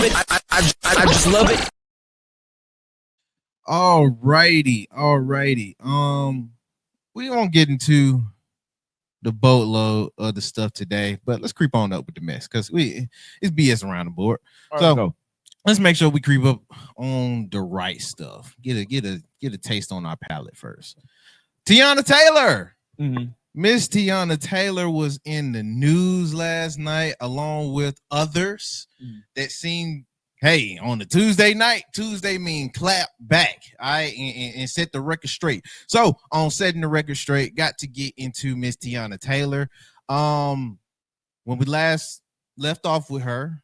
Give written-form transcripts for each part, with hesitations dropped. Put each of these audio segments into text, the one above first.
I just love it. Alrighty. We won't get into the boatload of the stuff today, but let's creep on up with the mess because it's BS around the board. So let's make sure we creep up on the right stuff. Get a taste on our palate first. Teyana Taylor. Miss Teyana Taylor was in the news last night along with others that seemed, hey, on the Tuesday night, Tuesday mean clap back, all right, and set the record straight. So on setting the record straight, got to get into Miss Teyana Taylor. When we last left off with her,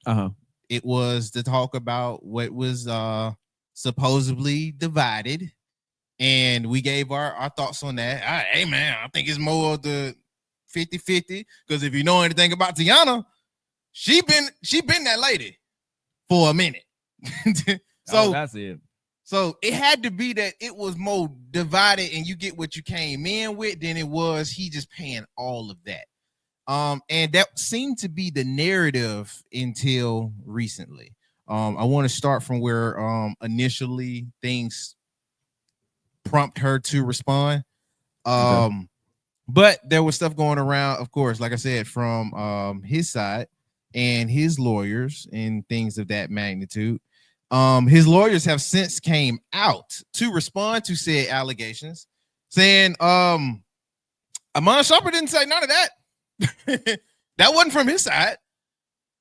it was to talk about what was supposedly divided. And we gave our thoughts on that. All right, hey, man, I think it's more of the 50-50. Because if you know anything about Teyana, she been that lady for a minute. So that's it. So it had to be that it was more divided and you get what you came in with than it was he just paying all of that. And that seemed to be the narrative until recently. I want to start from where initially things prompt her to respond. But there was stuff going around, of course, like I said, from his side and his lawyers and things of that magnitude. His lawyers have since came out to respond to said allegations, saying Iman Shumpert didn't say none of that. That wasn't from his side.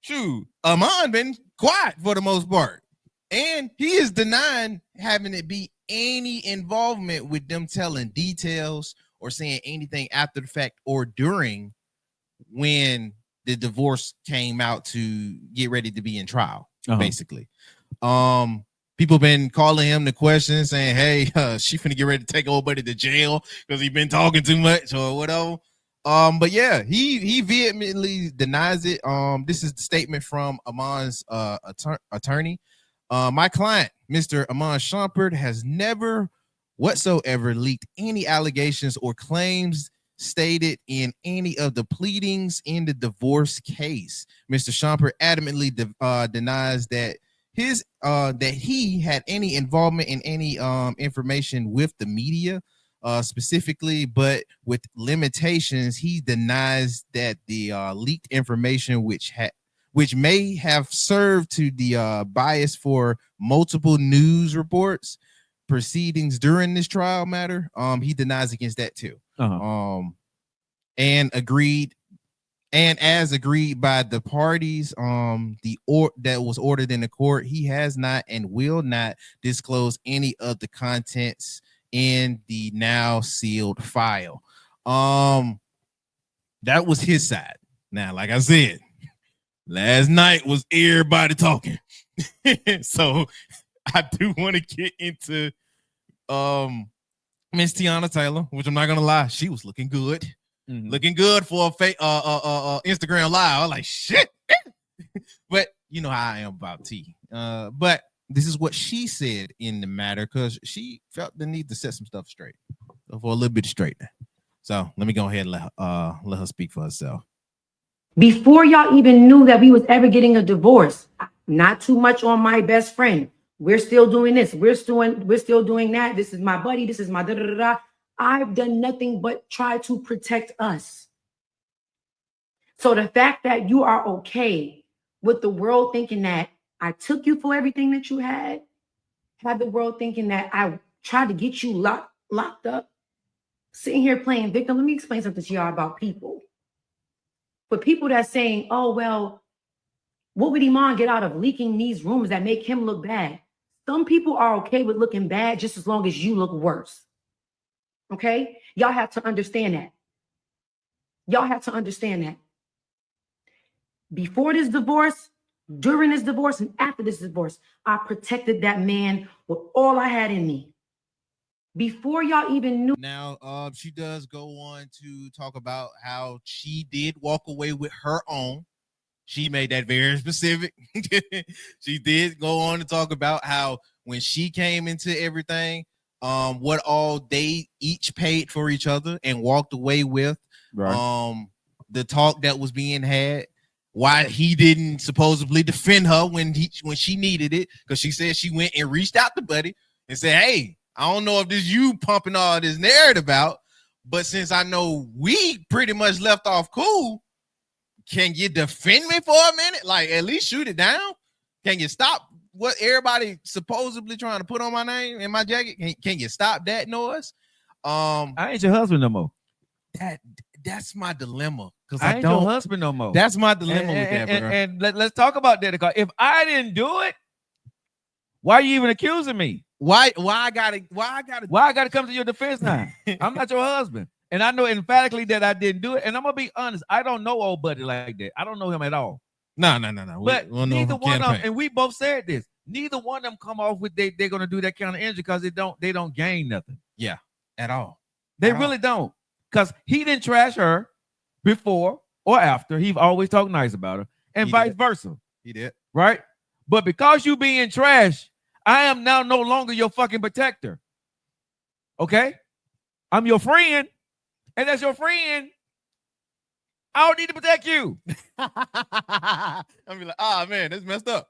Shoot, Iman been quiet for the most part. And he is denying having it be any involvement with them telling details or saying anything after the fact or during when the divorce came out to get ready to be in trial, basically. People been calling him the question saying, hey, she finna get ready to take old buddy to jail because he been talking too much or whatever. But yeah, he vehemently denies it. This is the statement from Iman's attorney. My client, Mr. Iman Shumpert, has never whatsoever leaked any allegations or claims stated in any of the pleadings in the divorce case. Mr. Shumpert adamantly denies that he had any involvement in any information with the media, specifically, but with limitations. He denies that the leaked information, which may have served to the bias for multiple news reports proceedings during this trial matter. He denies against that too. And as agreed by the parties, that was ordered in the court, he has not and will not disclose any of the contents in the now sealed file. That was his side. Now, like I said, last night was everybody talking. So I do want to get into Miss Teyana Taylor, which I'm not gonna lie, she was looking good. Looking good for a Instagram live. I was like, shit. But you know how I am about T. But this is what she said in the matter because she felt the need to set some stuff straight. So for a little bit straight. So let me go ahead and let her speak for herself. Before y'all even knew that we was ever getting a divorce, not too much on my best friend. We're still doing this. We're still doing that. This is my buddy. This is my da da da da. I've done nothing but try to protect us. So the fact that you are okay with the world thinking that I took you for everything that you had the world thinking that I tried to get you locked up, sitting here playing victim. Let me explain something to y'all about people. For people that's saying, oh, well, what would Iman get out of leaking these rumors that make him look bad? Some people are okay with looking bad just as long as you look worse. Okay? Y'all have to understand that. Y'all have to understand that. Before this divorce, during this divorce, and after this divorce, I protected that man with all I had in me. Before y'all even knew. Now, she does go on to talk about how she did walk away with her own. She made that very specific. She did go on to talk about how when she came into everything, what all they each paid for each other and walked away with. Right. The talk that was being had why he didn't supposedly defend her when she needed it, because she said she went and reached out to Buddy and said, hey, I don't know if this you pumping all this narrative out, but since I know we pretty much left off cool, can you defend me for a minute? Like, at least shoot it down. Can you stop what everybody supposedly trying to put on my name in my jacket? Can you stop that noise? I ain't your husband no more. That's my dilemma, because I ain't your husband no more. That's my dilemma with that, bro. And let's talk about that, because if I didn't do it, why are you even accusing me? Why I gotta come to your defense now? I'm not your husband, and I know emphatically that I didn't do it. And I'm gonna be honest, I don't know old Buddy like that. I don't know him at all. No. But neither one of them, and we both said this, neither one of them come off with they're gonna do that kind of energy, because they don't gain nothing. Yeah, at all. They really don't. Because he didn't trash her before or after. He always talked nice about her, and vice versa. He did. Right? But because you being trash, I am now no longer your fucking protector. Okay? I'm your friend, and as your friend, I don't need to protect you. I'm be like, oh man, that's messed up.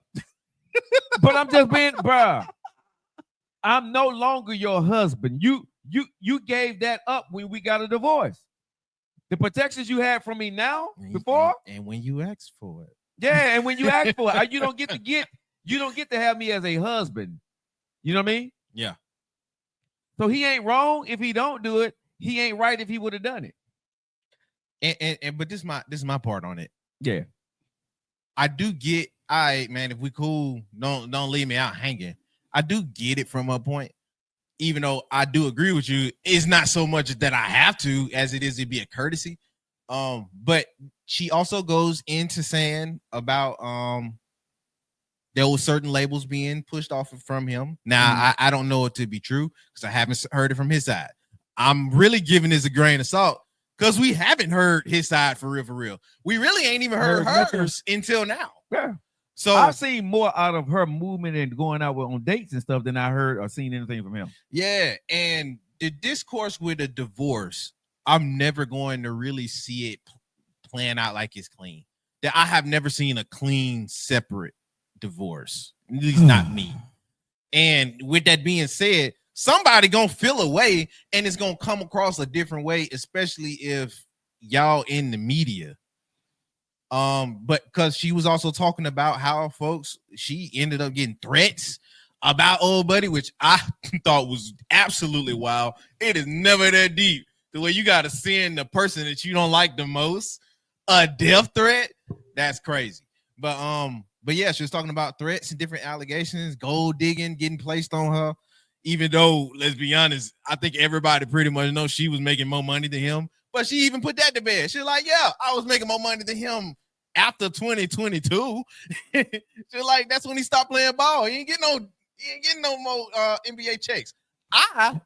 But I'm just being, bruh, I'm no longer your husband. You gave that up when we got a divorce. The protections you had from me now, before, and when you asked for it. Yeah, and when you ask for it, you don't get to have me as a husband. You know what I mean? Yeah. So he ain't wrong if he don't do it. He ain't right if he would have done it. And but this is my part on it. Yeah. I do get, all right, man, if we cool, don't leave me out hanging. I do get it from a point. Even though I do agree with you, it's not so much that I have to as it is to be a courtesy. But she also goes into saying about there was certain labels being pushed off from him. Now, I don't know it to be true because I haven't heard it from his side. I'm really giving this a grain of salt because we haven't heard his side for real. We really ain't even heard hers until now. Yeah. So I've seen more out of her movement and going out on dates and stuff than I heard or seen anything from him. Yeah, and the discourse with a divorce, I'm never going to really see it playing out like it's clean. That I have never seen a clean, separate divorce. At least not me. And with that being said, somebody gonna feel a way, and it's gonna come across a different way, especially if y'all in the media. But because she was also talking about how folks, she ended up getting threats about old Buddy, which I thought was absolutely wild. It is never that deep. The way you gotta send the person that you don't like the most a death threat, that's crazy. But yeah, she was talking about threats and different allegations, gold digging getting placed on her. Even though, let's be honest, I think everybody pretty much knows she was making more money than him. But she even put that to bed. She's like, yeah, I was making more money than him after 2022. She's like, that's when he stopped playing ball. He ain't getting no more NBA checks. I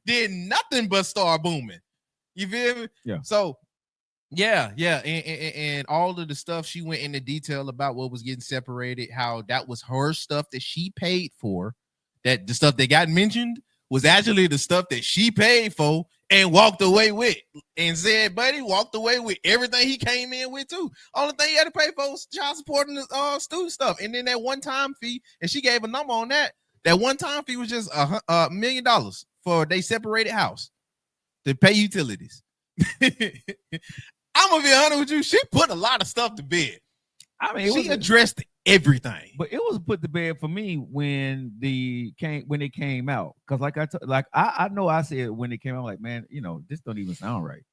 did nothing but start booming. You feel me? Yeah. So yeah. And all of the stuff, she went into detail about what was getting separated, how that was her stuff that she paid for. That the stuff that got mentioned was actually the stuff that she paid for and walked away with, and said Buddy walked away with everything he came in with too. Only thing he had to pay for was child support and the student stuff, and then that one-time fee. And she gave a number on that. That one-time fee was just $1 million for they separated house to pay utilities. I'm gonna be honest with you. She put a lot of stuff to bed. I mean, she addressed everything, but it was put to bed for me when it came out. Because I know I said when it came out, like, man, this don't even sound right.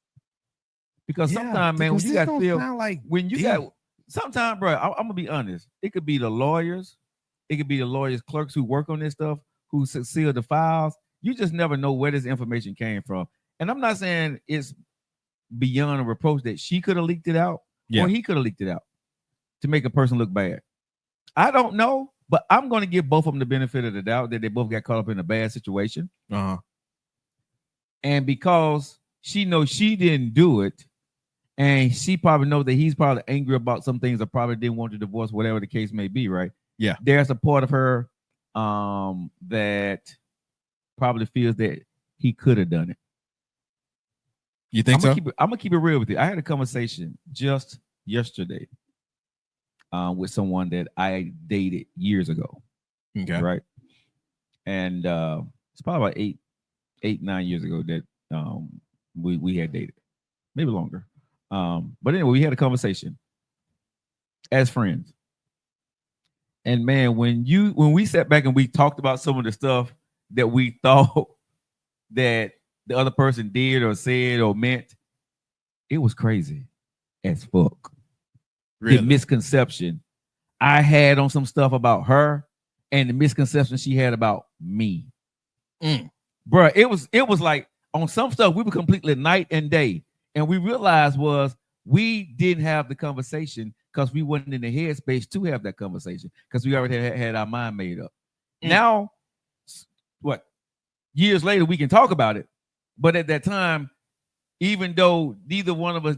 Because sometimes, man, when you got feel like when you got sometimes, bro, I'm gonna be honest. It could be the lawyers, it could be the lawyers, clerks who work on this stuff, who seal the files. You just never know where this information came from. And I'm not saying it's beyond a reproach that she could have leaked it out or he could have leaked it out to make a person look bad. I don't know, but I'm going to give both of them the benefit of the doubt that they both got caught up in a bad situation. And because she knows she didn't do it, and she probably knows that he's probably angry about some things or probably didn't want to divorce, whatever the case may be, right? Yeah. There's a part of her that probably feels that he could have done it. You think so? I'm going to keep it real with you. I had a conversation just yesterday with someone that I dated years ago. Okay. Right. And it's probably about 9 years ago that we had dated, maybe longer. But anyway, we had a conversation as friends. And man, when we sat back and we talked about some of the stuff that we thought that the other person did or said or meant, it was crazy as fuck. Really? The misconception I had on some stuff about her and the misconception she had about me. Bruh, it was like on some stuff we were completely night and day. And we realized was we didn't have the conversation because we wasn't in the headspace to have that conversation because we already had our mind made up. Now, what? Years later, we can talk about it. But at that time, even though neither one of us,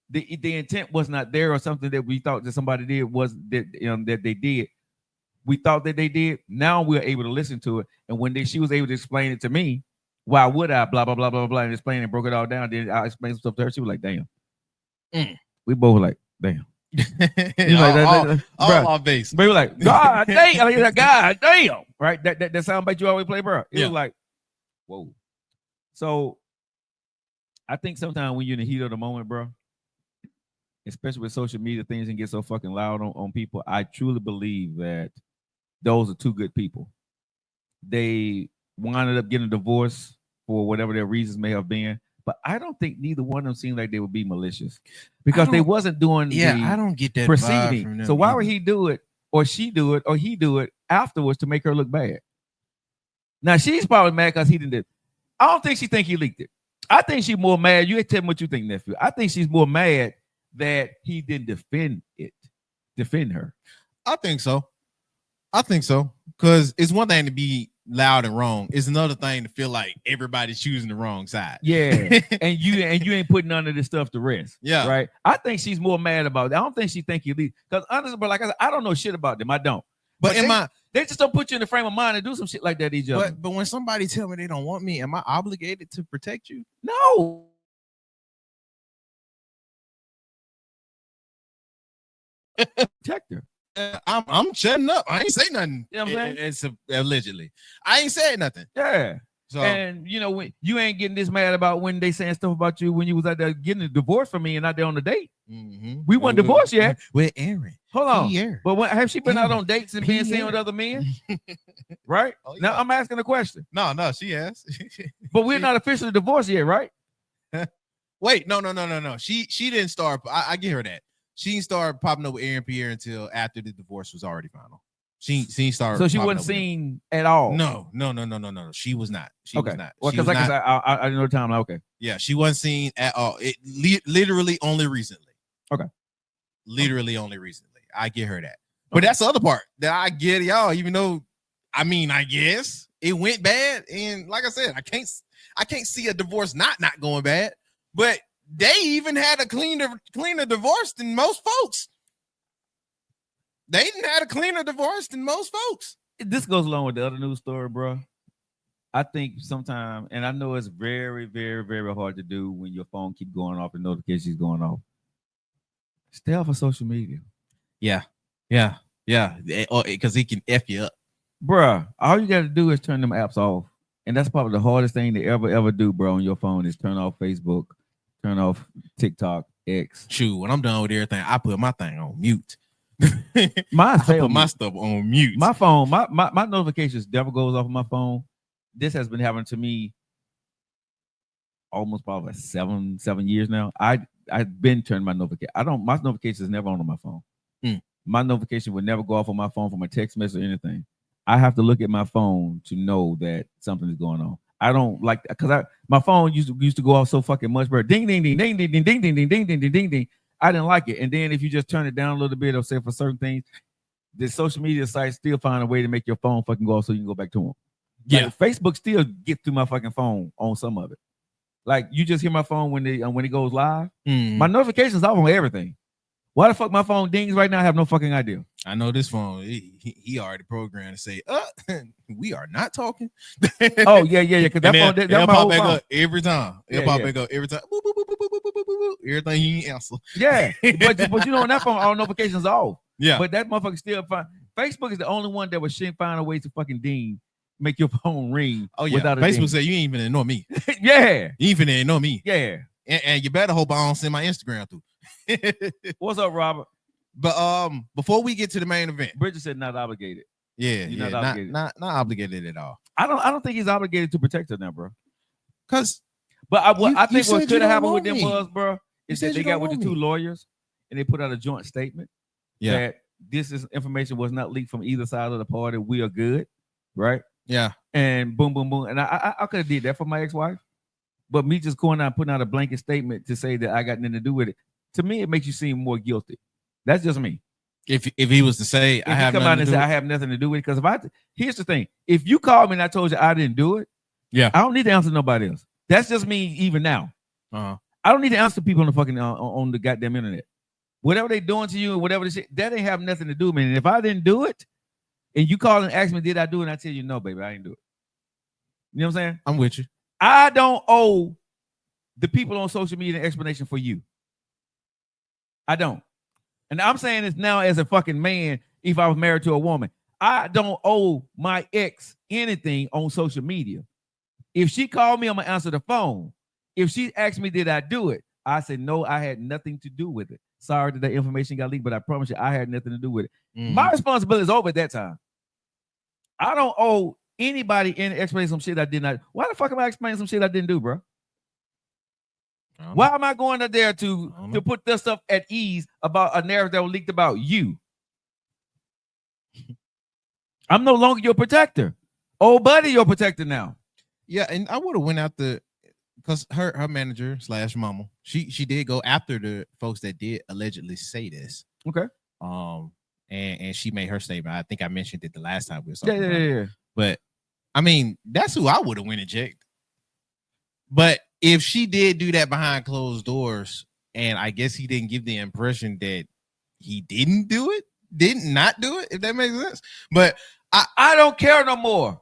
the intent was not there or something that we thought that somebody did was that they did. We thought that they did. Now we're able to listen to it. And when she was able to explain it to me, why would I blah, blah, blah, blah, blah, and explain and broke it all down. Then I explained some stuff to her. She was like, damn. We both were like, damn. all our base. We were like, God damn. God damn. Right? That sound bite you always play, bro. It was like, whoa. So I think sometimes when you're in the heat of the moment, bro, especially with social media, things can get so fucking loud on people. I truly believe that those are two good people. They wound up getting a divorce for whatever their reasons may have been, but I don't think neither one of them seemed like they would be malicious because they wasn't doing I don't get that proceeding. From them so why either. would he do it or she do it or he do it afterwards to make her look bad? Now she's probably mad because he didn't do it. I don't think she think he leaked it. I think she's more mad. You tell me what you think, nephew. I think she's more mad that he didn't defend her. I think so. Because it's one thing to be loud and wrong. It's another thing to feel like everybody's choosing the wrong side. Yeah. and you ain't putting none of this stuff to rest. Yeah. Right. I think she's more mad about that. I don't think she think he leaked. Because honestly, but like I said, I don't know shit about them. I don't. But they just don't put you in the frame of mind and do some shit like that each other. But when somebody tell me they don't want me, am I obligated to protect you? No. Protect her. I'm shutting up. I ain't say nothing. You know what I'm saying? It's allegedly. I ain't said nothing. Yeah. So and when you ain't getting this mad about when they saying stuff about you when you was out there getting a divorce from me and out there on the date. We weren't divorced yet. With Aaron. Hold on. Pierre. But have she been out on dates and being seen with other men? Right? Oh, yeah. Now I'm asking a question. No, she has. But we're not officially divorced yet, right? Wait, no. She didn't start. I give her that. She didn't start popping up with Aaron Pierre until after the divorce was already final. She started. So she wasn't seen at all. No. She was not. She was not. Well, because like I said, I didn't know the time. Okay. Yeah, she wasn't seen at all. It literally only recently. Okay. Literally only recently. I get her that. But that's the other part that I get y'all. Even though, I guess it went bad, and like I said, I can't see a divorce not going bad. But they even had a cleaner divorce than most folks. They didn't have a cleaner divorce than most folks. This goes along with the other news story, bro. I think sometimes, and I know it's very, very, very hard to do when your phone keep going off and notifications going off. Stay off of social media. Yeah. Because he can F you up. Bruh, all you got to do is turn them apps off. And that's probably the hardest thing to ever do, bro, on your phone is turn off Facebook, turn off TikTok, X. Shoot, when I'm done with everything, I put my thing on mute. My stuff on mute. My phone, my notifications never goes off of my phone. This has been happening to me almost probably 7 years now. I've been turning my notification. My notifications never on my phone. My notification would never go off on my phone from a text message or anything. I have to look at my phone to know that something is going on. I don't like that because my phone used to go off so fucking much, bro. Ding ding ding ding ding ding ding ding ding ding ding ding ding. I didn't like it. And then if you just turn it down a little bit or say for certain things, the social media sites still find a way to make your phone fucking go off so you can go back to them. Yeah, like, Facebook still gets through my fucking phone on some of it. Like you just hear my phone when it goes live. My notifications off on everything. Why the fuck my phone dings right now? I have no fucking idea. I know this phone. He already programmed to say, we are not talking. Oh yeah. Because that phone, that's my whole phone. Up every time. It'll pop back up every time. Boop, boop, boop, boop, boop, boop, boop, boop. Everything he answer. Yeah, but you know, on that phone, all notifications off. Yeah. But that motherfucker still find Facebook is the only one that would find a way to fucking make your phone ring. Oh yeah. Without a Facebook ding. said you ain't even ignore me. Yeah. You ain't finna ignore me. Yeah. And you better hope I don't send my Instagram through. What's up, Robert? But before we get to the main event, Bridget said not obligated. yeah, You're yeah, not obligated. not obligated at all. I don't think he's obligated to protect her now, bro. Cause But I think what said you could have don't happened with want them me. was, bro, is said that they you got don't with the want two me. lawyers and they put out a joint statement that this information was not leaked from either side of the party. We are good, right? yeah, And boom, boom, boom. And I could have did that for my ex-wife, but me just going out and putting out a blanket statement to say that I got nothing to do with it, to me, it makes you seem more guilty. That's just me. if he was to say If I have come out nothing and to say do I have nothing to do with it, because here's the thing: if you called me and I told you I didn't do it, Yeah. I don't need to answer nobody else. That's just me. Even now, uh-huh. I don't need to answer people on the fucking on the goddamn internet. Whatever they doing to you and whatever they say, that ain't have nothing to do with me. And if I didn't do it, and you call and ask me, did I do it? And I tell you, no, baby, I didn't do it. You know what I'm saying? I'm with you. I don't owe the people on social media an explanation for you. I don't. And I'm saying this now as a fucking man, if I was married to a woman. I don't owe my ex anything on social media. If she called me, I'm going to answer the phone. If she asked me, did I do it? I said, no, I had nothing to do with it. Sorry that information got leaked, but I promise you, I had nothing to do with it. Mhm. My responsibility is over at that time. I don't owe anybody any explanation some shit I did not. Why the fuck am I explaining some shit I didn't do, bro? I don't Why know. am I going up there to put this stuff at ease about a narrative that was leaked about you? I'm no longer your protector. Oh, buddy, your protector now. Yeah, and I would have went out because her manager / mama, she did go after the folks that did allegedly say this. Okay. And she made her statement. I think I mentioned it the last time we were Yeah, talking yeah, about it. yeah. But I mean, that's who I would have went and checked. But if she did do that behind closed doors, and I guess he didn't give the impression that he didn't do it, did not do it, if that makes sense. But I don't care no more.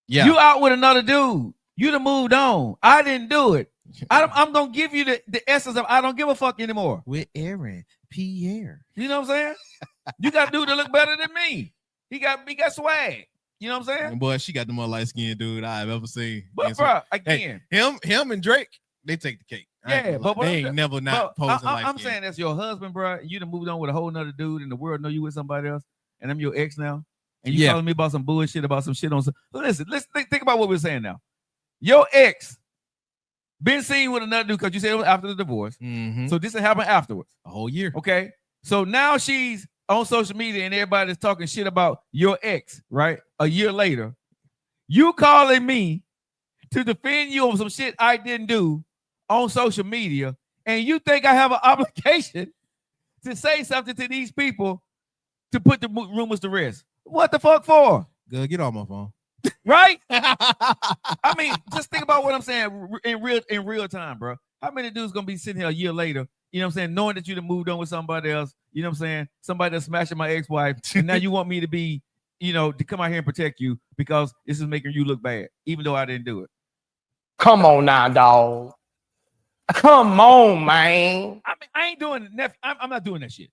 yeah, You out with another dude. You done moved on. I didn't do it. I'm gonna give you the essence of I don't give a fuck anymore. with Aaron Pierre. You know what I'm saying? You got a dude that look better than me. He got swag. You know what I'm saying? And boy, she got the more light skinned dude I've ever seen. But And so- bro, again, him and Drake, they take the cake. I ain't yeah, gonna lie. but they ain't never not posing light I'm skin. saying that's your husband, bro. You done moved on with a whole nother dude, and the world know you with somebody else, and I'm your ex now. And you Yeah. telling me about some bullshit about some shit on. Listen, let's think about what we're saying now. Your ex been seen with another dude because you said it was after the divorce. Mhm. So this happened afterwards. A whole year. Okay. So now she's on social media and everybody's talking shit about your ex, right? A year later, you calling me to defend you on some shit I didn't do on social media, and you think I have an obligation to say something to these people to put the rumors to rest? What the fuck for? Good, get off my phone. Right? I mean, just think about what I'm saying in real time, bro. How many dudes gonna be sitting here a year later, you know what I'm saying, knowing that you done moved on with somebody else, you know what I'm saying, somebody that's smashing my ex-wife, and now you want me to be, you know, to come out here and protect you because this is making you look bad, even though I didn't do it. Come on now, dog. Come on, man. I mean, I ain't doing that. I'm not doing that shit.